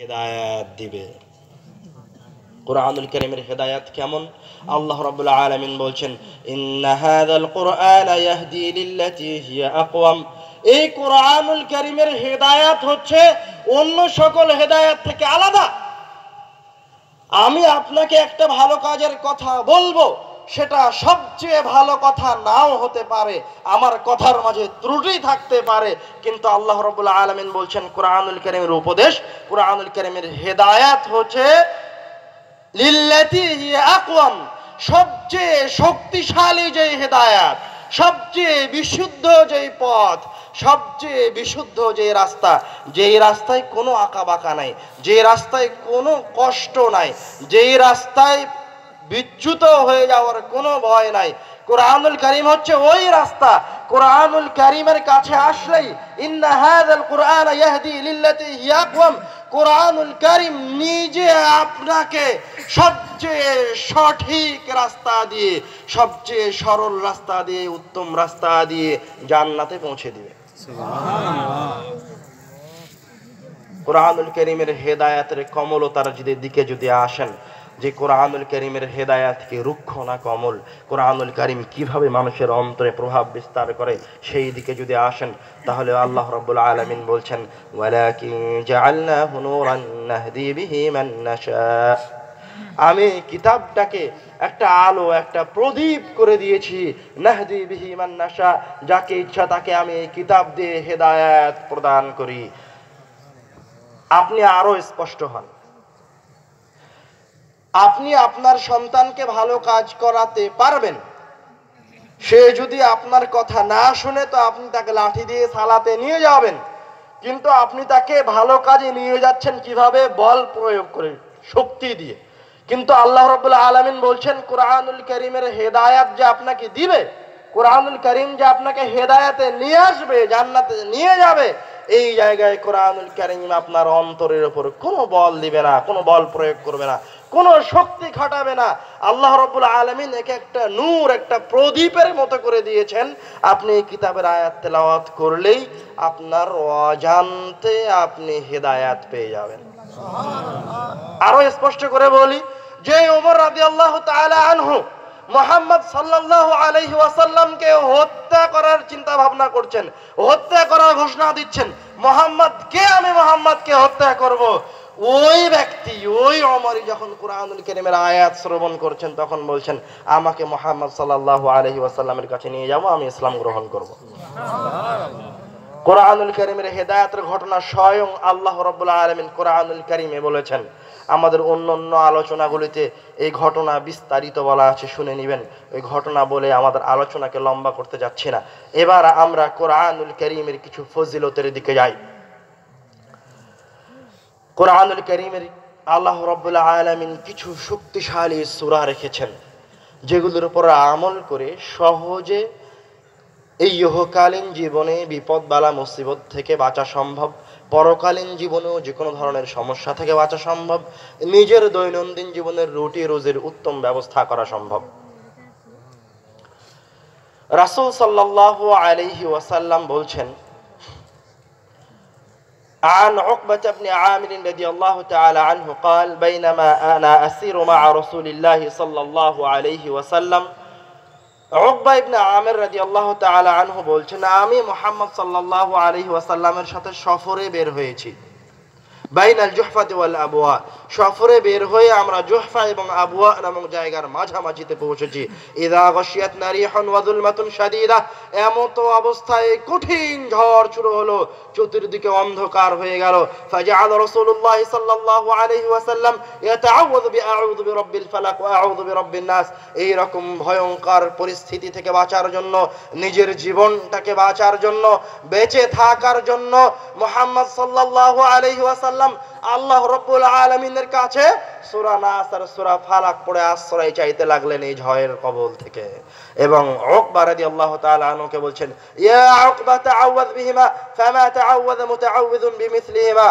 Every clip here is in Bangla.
হেদায়েত দিবে। কুরআনুল কারীমের হেদায়েত কেমন? আল্লাহ রাব্বুল আলামিন বলছেন, ইন্না হাযাল কুরআনা ইয়াহদি লিল্লাতী হিয়া আকওয়াম। এই কুরআনুল কারীমের হেদায়েত হচ্ছে অন্য সকল হেদায়েত থেকে আলাদা। আমি আপনাকে একটা ভালো কাজের কথা বলবো, সেটা সবচেয়ে ভালো কথা নাও হতে পারে, আমার কথার মাঝে ত্রুটি থাকতে পারে, কিন্তু আল্লাহ রাব্বুল আলামিন বলছেন কুরআনুল কারীমের উপদেশ, কুরআনুল কারীমের হেদায়েত হচ্ছে লিল্লাতী হিয়া আকওয়াম, সবচেয়ে শক্তিশালী যেই হেদায়েত, সবচেয়ে বিশুদ্ধ যেই পথ, সবচেয়ে বিশুদ্ধ যেই রাস্তা, যেই রাস্তায় কোনো আঁকাবাঁকা নাই, যেই রাস্তায় কোনো কষ্ট নাই, যেই রাস্তায় বিচ্যুত হয়ে যাওয়ার কোনো ভয় নাই, কুরআনুল কারীম হচ্ছে ওই রাস্তা। কুরআনুল কারীমের কাছে আসলেই ইন্না হাযাল কুরআনা ইয়াহদি লিল্লাতী হিয়া আকওয়াম, কুরআনুল কারীম নিজে আপনাকে সবচেয়ে সঠিক রাস্তা দিয়ে, সবচেয়ে সরল রাস্তা দিয়ে, উত্তম রাস্তা দিয়ে জান্নাতে পৌঁছে দিবে। কুরআনুল কারীমের হেদায়েতের কমলতার দিকে যদি আসেন, যে কুরআনুল কারীমের হেদায়েত কি রুক্ষ না কমল, কুরআনুল কারীম কিভাবে মানুষের অন্তরে প্রভাব বিস্তার করে, সেই দিকে যদি আসেন, তাহলে আল্লাহ রাব্বুল আলামিন বলছেন, ওয়ালাকিন জাআলনাহু নূরান নাহদি বিহি মান নাশা। আমি কিতাবটাকে একটা আলো, একটা প্রদীপ করে দিয়েছি, নাহদি বিহি মান নাশা, যাকে ইচ্ছা তাকে আমি এই কিতাব দিয়ে হেদায়েত প্রদান করি। আপনি আরো স্পষ্ট হন, আপনি আপনার সন্তানকে ভালো কাজ করাতে পারবেন, সে যদি আপনার কথা না শুনে তো আপনি তাকে লাঠি দিয়ে সালাতে নিয়ে যাবেন, কিন্তু আপনি তাকে ভালো কাজে নিয়ে যাচ্ছেন কিভাবে? বল প্রয়োগ করে, শক্তি দিয়ে। কিন্তু আল্লাহ রাব্বুল আলামিন বলছেন কুরআনুল কারীমের হেদায়েত যে আপনাকে দিবে, কুরআনুল কারীম যে আপনাকে হেদায়েতে নিয়ে আসবে, জান্নাতে নিয়ে যাবে, এই জায়গায় কুরআনুল কারীম আপনার অন্তরের উপর কোনো বল দিবে না, কোনো বল প্রয়োগ করবে না, কোনো শক্তি খাটাবে না। আল্লাহ রাব্বুল আলামিন একে একটা নূর, একটা প্রদীপের মতো করে দিয়েছেন। আপনি এই কিতাবের আয়াত তেলাওয়াত করলেই আপনার অজান্তে আপনি হেদায়েত পেয়ে যাবেন। আরো স্পষ্ট করে বলি, যে ওমর রাদিয়াল্লাহু তাআলা আনহু মুহাম্মদ সাল্লাল্লাহু আলাইহি ওয়াসাল্লামকে হত্যা করার চিন্তা ভাবনা করছেন, হত্যা করার ঘোষণা দিচ্ছেন, মুহাম্মদ কে, আমি মুহাম্মদকে হত্যা করব, ওই ব্যক্তি, ওই ওমরই যখন কুরআনুল কারীমের আয়াত শ্রবণ করছেন, তখন বলছেন, আমাকে মুহাম্মদ সাল্লাল্লাহু আলাইহি ওয়াসাল্লামের কাছে নিয়ে যাব, আমি ইসলাম গ্রহণ করব। কুরআনুল কারীমের হেদায়েতের ঘটনা স্বয়ং আল্লাহ রাব্বুল আলামিন কুরআনুল কারীমে বলেছেন। আমাদের অন্যান্য আলোচনাগুলিতে এই ঘটনা বিস্তারিত বলা আছে, শুনে নেবেন। ওই ঘটনা বলে আমাদের আলোচনাকে লম্বা করতে যাচ্ছি না। এবার আমরা কুরআনুল কারীমের কিছু ফজিলতের দিকে যাই। কুরআনুল কারীমের আল্লাহ রাব্বুল আলামিন কিছু শক্তিশালী সূরা রেখেছেন, যেগুলোর উপর আমল করে সহজে এই ইহকালীন জীবনে বিপদ বালা মুসিবত থেকে বাঁচা সম্ভব, পরকালীন জীবনেও যে কোনো ধরনের সমস্যা থেকে বাঁচা সম্ভব, নিজের দৈনন্দিন জীবনের রুটি রোজির উত্তম ব্যবস্থা করা সম্ভব। রাসূল সাল্লাল্লাহু আলাইহি ওয়াসাল্লাম বলছেন, عن عقبة بن عامر رضي الله تعالى عنه قال بينما أنا أسير مع رسول الله صلى الله عليه وسلم। উকবা ইবনে আমির রাদিয়াল্লাহু তাআলা আনহু বলছেন, আমি মুহাম্মদ সাল্লাল্লাহু আলাইহি ওয়াসাল্লামের সাথে সফরে বের হয়েছি। বাইনাল জুহফাতি ওয়াল আবওয়া, সফরে বের হয়ে আমরা জুহফা এবং আবওয়া নামক জায়গার মাঝামাঝিতে পৌঁছেছি। ইযা গাশিয়াতনা রিহুন ওয়া যুলমাতুন শাদীদা, এমত অবস্থায় কঠিন ঝড় শুরু হলো, চতুর্দিকে অন্ধকার হয়ে গেল। ফাজআল রাসূলুল্লাহ সাল্লাল্লাহু আলাইহি ওয়াসাল্লাম ইয়াতাআওযাযু বিআউযু বিরাব্বিল ফালাক ওয়া আউযু বিরাব্বিন নাস। এই রকম ভয়ঙ্কর পরিস্থিতি থেকে বাঁচার জন্য, নিজের জীবনটাকে বাঁচার জন্য, বেঁচে থাকার জন্য মুহাম্মদ সাল্লাল্লাহু আলাইহি ওয়াসাল্লাম আল্লাহ রাব্বুল আলামিনের কাছে সূরা নাস আর সূরা ফালাক পড়ে আশ্রয় চাইতে লাগলেন এই ঝড়ের কবল থেকে। এবং উকবা রাদিয়াল্লাহু তাআলা আনহুকে বলছেন, ইয়া উকবা তাআওয়ায বিহিমা ফামা তাআওয়াযা মুতাআওযিযুন বিমিসলিহিমা।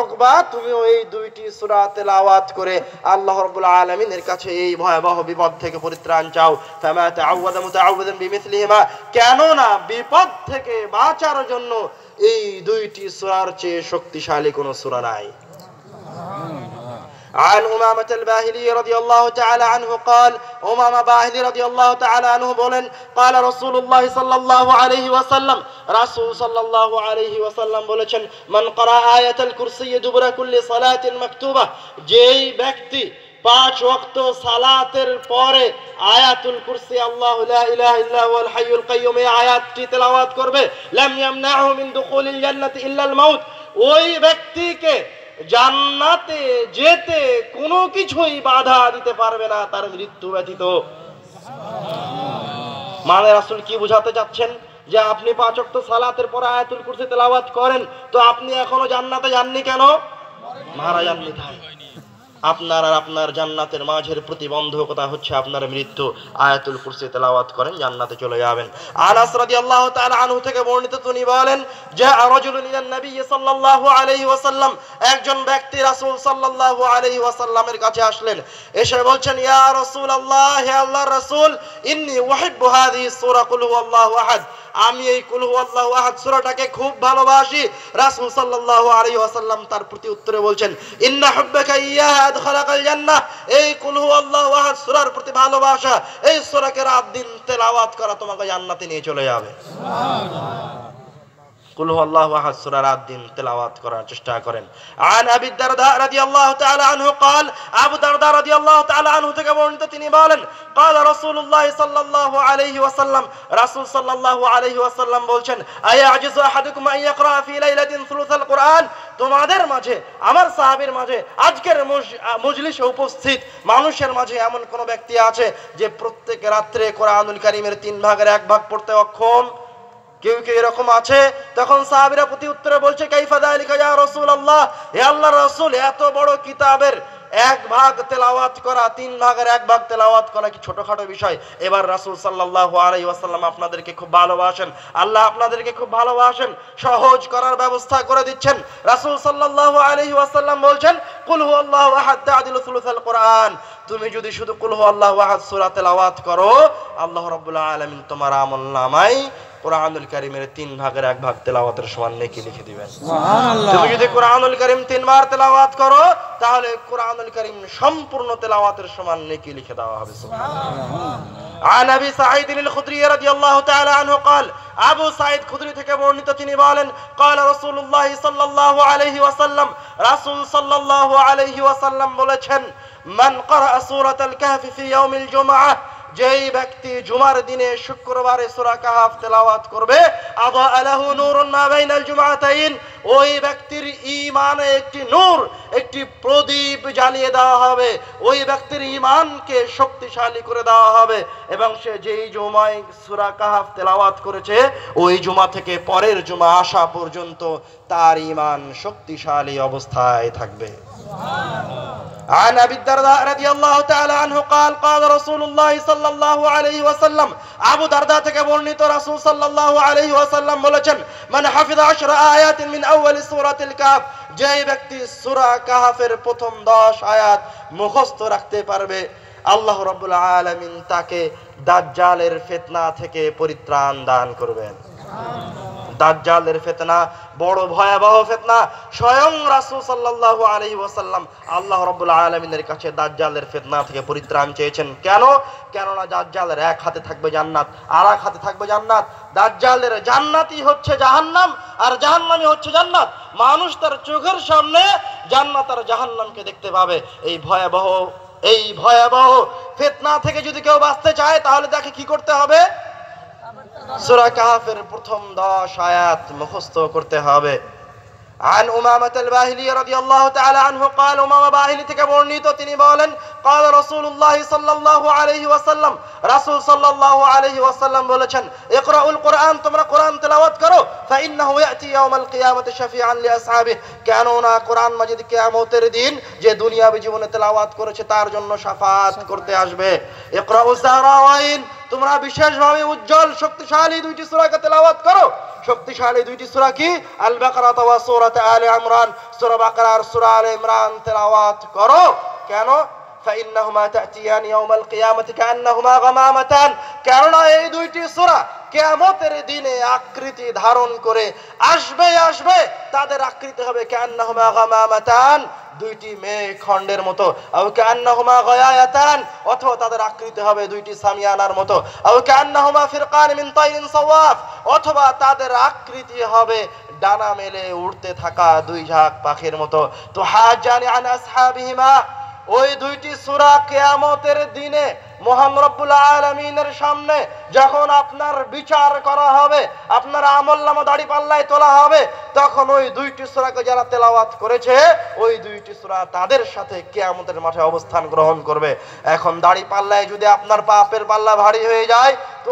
উকবা, তুমি এই দুইটি সূরা তেলাওয়াত করে আল্লাহ রাব্বুল আলামিনের কাছে এই ভয়াবহ বিপদ থেকে পরিত্রাণ চাও। ফামা তাআওয়াযা মুতাআওযিযুন বিমিসলিহিমা, কেন না বিপদ থেকে বাঁচার জন্য এই দুইটি সূরার চেয়ে শক্তিশালী কোনো সূরা নাই। عن أمامة الباهلي رضي الله تعالى عنه قال أمامة باهلي رضي الله تعالى عنه بولن قال رسول الله صلى الله عليه وسلم رسول صلى الله عليه وسلم বলেছেন من قرأ آية الكرسي دبر كل صلاة مكتوبة যেই ব্যক্তি 5 ওয়াক্ত সালাতের পরে আয়াতুল কুরসি আল্লাহু লা ইলাহা ইল্লা হুয়াল হাইয়ুল কাইয়্যুম এই আয়াতটি তেলাওয়াত করবে লাম ইয়ামনাহু মিন দুখুলিল জান্নাতি ইল্লা আল মাউত ওই ব্যক্তিকে জান্নাতে যেতে কোনো কিছুই বাধা দিতে পারবে না তার মৃত্যু ব্যতীত। মানে রাসূল কি বোঝাতে যাচ্ছেন যে আপনি 5 ওয়াক্ত সালাতের পর আয়াতুল কুরসি তেলাওয়াত করেন তো আপনি এখনো জান্নাতে যাননি কেন? মারা যাননি তাই। আপনার আর আপনার জান্নাতের মাঝের প্রতিবন্ধকতা হচ্ছে আপনার মৃত্যু। আয়াতুল কুরসি তেলাওয়াত করেন জান্নাতে চলে যাবেন। আনাস রাদিয়াল্লাহু তাআলা আনহু থেকে বর্ণিত তিনি বলেন যে রাজুলুন ইলান নবী সাল্লাল্লাহু আলাইহি ওয়াসাল্লাম একজন ব্যক্তি রাসূল সাল্লাল্লাহু আলাইহি ওয়াসাল্লামের কাছে আসলেন, এসে বলছেন ইয়া রাসূলুল্লাহ, হে আল্লাহর রাসূল, ইন্নী উহিব্বু হাযিহি সূরা কুল হুয়াল্লাহু আহাদ, আমি এই কুল হুয়াল্লাহু আহাদ সূরাটাকে খুব ভালোবাসি। রাসূল সাল্লাল্লাহু আলাইহি ওয়াসাল্লাম তার প্রতি উত্তরে বলছেন ইন্না হুব্বাকা ইয়্যাহা আদখালাকাল জান্নাহ, এই কুল হুয়াল্লাহু আহাদ সূরার প্রতি ভালোবাসা, এই সূরাকে রাত দিন তেলাওয়াত করা তোমাকে জান্নাতে নিয়ে চলে যাবে। সুবহানাল্লাহ। কুল হুয়াল্লাহু আহাদ সূরা রাত দিন তেলাওয়াত করার চেষ্টা করেন। আন আবি দারদা রাদিয়াল্লাহু তাআলা আনহু قال আবু দারদা রাদিয়াল্লাহু তাআলা আনহু থেকে বর্ণিত তিনি বলেন قال রাসূলুল্লাহ সাল্লাল্লাহু আলাইহি ওয়াসাল্লাম, রাসূল সাল্লাল্লাহু আলাইহি ওয়াসাল্লাম বলছেন আয়াজিজু আহাদুকুম আন ইয়াকরা ফি লাইলাতিন সুলুসাল কুরআন, তোমাদের মাঝে আমার সাহাবীর মাঝে আজকের মজলিসে উপস্থিত মানুষের মাঝে এমন কোন ব্যক্তি আছে যে প্রত্যেক রাতে কোরআনুল কারীমের 3 ভাগের 1 ভাগ পড়তে অক্ষম? কেউ কেউ এরকম আছে? তখন সাহাবীরা প্রতি উত্তরে বলছে কাইফা যালিকা ইয়া রাসূলুল্লাহ, হে আল্লাহর রাসূল, এত বড় কিতাবের 1 ভাগ তেলাওয়াত করা, 3 ভাগের 1 ভাগ তেলাওয়াত করা কি ছোটখাটো বিষয়? এবার রাসূল সাল্লাল্লাহু আলাইহি ওয়াসাল্লাম আপনাদেরকে খুব ভালোবাসেন, আল্লাহ আপনাদেরকে খুব ভালোবাসেন, সহজ করার ব্যবস্থা করে দিচ্ছেন। রাসূল সাল্লাল্লাহু আলাইহি ওয়াসাল্লাম বলছেন কুল হুয়াল্লাহু আহাদ তা'দিলু সুলুসাল কুরআন, তুমি যদি শুধু কুল হুয়াল্লাহু আহাদ সূরা তেলাওয়াত করো আল্লাহ রাব্বুল আলামিন তোমার আমলনামায় কোরআনুল কারীমের 3 ভাগের 1 ভাগ তেলাওয়াতের সমান নেকি লিখে দিবেন। সুবহানাল্লাহ। তুমি যদি কোরআনুল কারীম 3 বার তেলাওয়াত করো তাহলে কোরআনুল কারীম সম্পূর্ণ তেলাওয়াতের সমান নেকি লিখে দেওয়া হবে। সুবহানাল্লাহ। عن ابي سعيد الخدري رضي الله تعالى عنه قال আবু সাঈদ খুদরি থেকে বর্ণিত তিনি বলেন قال رسول الله صلى الله عليه وسلم, রাসূল সাল্লাল্লাহু আলাইহি ওয়াসাল্লাম বলেছেন মান قرأ سورة الكهف في يوم الجمعة, যেই ব্যক্তি জুমার দিনে শুক্রবারে সূরা কাহফ তেলাওয়াত করবে আদা আলাহু নূরুন মা বাইনাল জুমআতাইন, ওই ব্যক্তির ঈমানে একটি নূর, একটি প্রদীপ জ্বালিয়ে দেওয়া হবে, ওই ব্যক্তির ঈমানকে শক্তিশালী করে দেওয়া হবে এবং সে যেই জুমায় সূরা কাহফ তেলাওয়াত করেছে ওই জুমা থেকে পরের জুমা আসা পর্যন্ত তার ঈমান শক্তিশালী অবস্থায় থাকবে। সুবহানাল্লাহ। عن ابي الدرداء رضي الله تعالى عنه قال قال رسول الله صلى الله عليه وسلم, আবু দারদা থেকে বর্ণিত রাসূল সাল্লাল্লাহু আলাইহি ওয়াসাল্লাম বলেছেন মান হাফিযা 10 আয়াতিন মিন আউয়াল সূরাতিল কাহফ, যে ব্যক্তি সূরা কাহফের প্রথম 10 আয়াত মুখস্থ রাখতে পারবে আল্লাহ রাব্বুল আলামিন তাকে দাজ্জালের ফিতনা থেকে পরিত্রাণ দান করবেন। দাজ্জালের ফিতনা বড় ভয়াবহ ফিতনা, স্বয়ং রাসূল সাল্লাল্লাহু আলাইহি ওয়াসাল্লাম আল্লাহ রাব্বুল আলামিনের কাছে দাজ্জালের ফিতনা থেকে পরিত্রাণ চেয়েছেন। কেন? কেননা দাজ্জালের এক হাতে থাকবে জান্নাত আর এক হাতে থাকবে জান্নাত। দাজ্জালের জান্নাতই হচ্ছে জাহান্নাম আর জাহান্নামই হচ্ছে জান্নাত। মানুষ তার চোখের সামনে জান্নাত আর জাহান্নামকে দেখতে পাবে। এই ভয়াবহ ফিতনা থেকে যদি কেউ বাঁচতে চায় তাহলে তাকে কি করতে হবে? সূরা কাহফের প্রথম 10 আয়াত মুখস্থ করতে হবে। عن أمامة الباهلي رضي الله تعالى عنه قال أمامة باهلي থেকে বর্ণিত তিনি বলেন قال رسول الله صلى الله عليه وسلم, রাসূল সাল্লাল্লাহু আলাইহি ওয়াসাল্লাম বলেছেন ইকরাউল কুরআন, তোমরা কোরআন তেলাওয়াত করো فإنه يأتي يوم القيامة شفيعا لأصحابه, কেননা কোরআন মাজিদ কিয়ামতের দিন যে দুনিয়াবী জীবনে তেলাওয়াত করেছে তার জন্য শাফাআত করতে আসবে। ইকরাউজ যাহরাওয়াইন, তোমরা বিশেষভাবে উজ্জ্বল শক্তিশালী 2টি সূরাকে তেলাওয়াত করো। শক্তিশালী 2টি সূরা কি? আল বাকারা ওয়া সূরাত আলে ইমরান, সূরা বাকারা আর সূরা আলে ইমরান তেলাওয়াত করো। কেন? فإنهما تأتيان يوم القيامة كأنهما غمامتان কারণ এই দুইটি সূরা কিয়ামতের দিনে আকৃতি ধারণ করে আসবে তাদের আকৃতি হবে কান্নাহুমা গামামাতান দুইটি মেঘখণ্ডের মতো আও কান্নাহুমা গায়ায়াতান অথবা তাদের আকৃতি হবে দুইটি সামিয়ানার মতো আও কান্নাহুমা ফিরকান মিন তাইরিন সাওয়াফ অথবা তাদের আকৃতি হবে ডানা মেলে উড়তে থাকা দুই ঝাঁক পাখির মতো তো হাজানি আন আসহাবিহিমা ওই দুইটি সূরা কিয়ামতের দিনে মহান রব্বুল আলামিনের সামনে যখন আপনার বিচার করা হবে, আপনার আমলনামা দাড়িপাল্লায় তোলা হবে, তখন ওই দুইটি সূরাকে যারা তেলাওয়াত করেছে ওই দুইটি সূরা তাদের সাথে কিয়ামতের মাঠে অবস্থান গ্রহণ করবে। এখন দাড়িপাল্লায় যদি আপনার পাপের পাল্লা ভারী হয়ে যায় তো